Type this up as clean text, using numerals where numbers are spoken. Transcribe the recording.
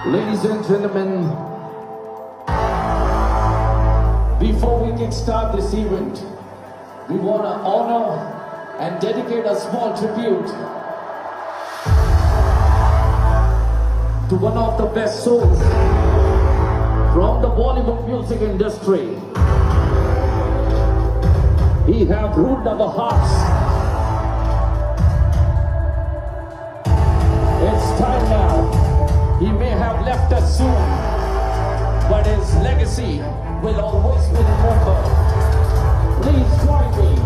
Ladies and gentlemen, before we kickstart this event, we want to honor and dedicate a small tribute to one of the best souls from the Bollywood music industry. He have ruled our hearts. It's time now. He may have left us soon, but his legacy will always be remembered. Please join me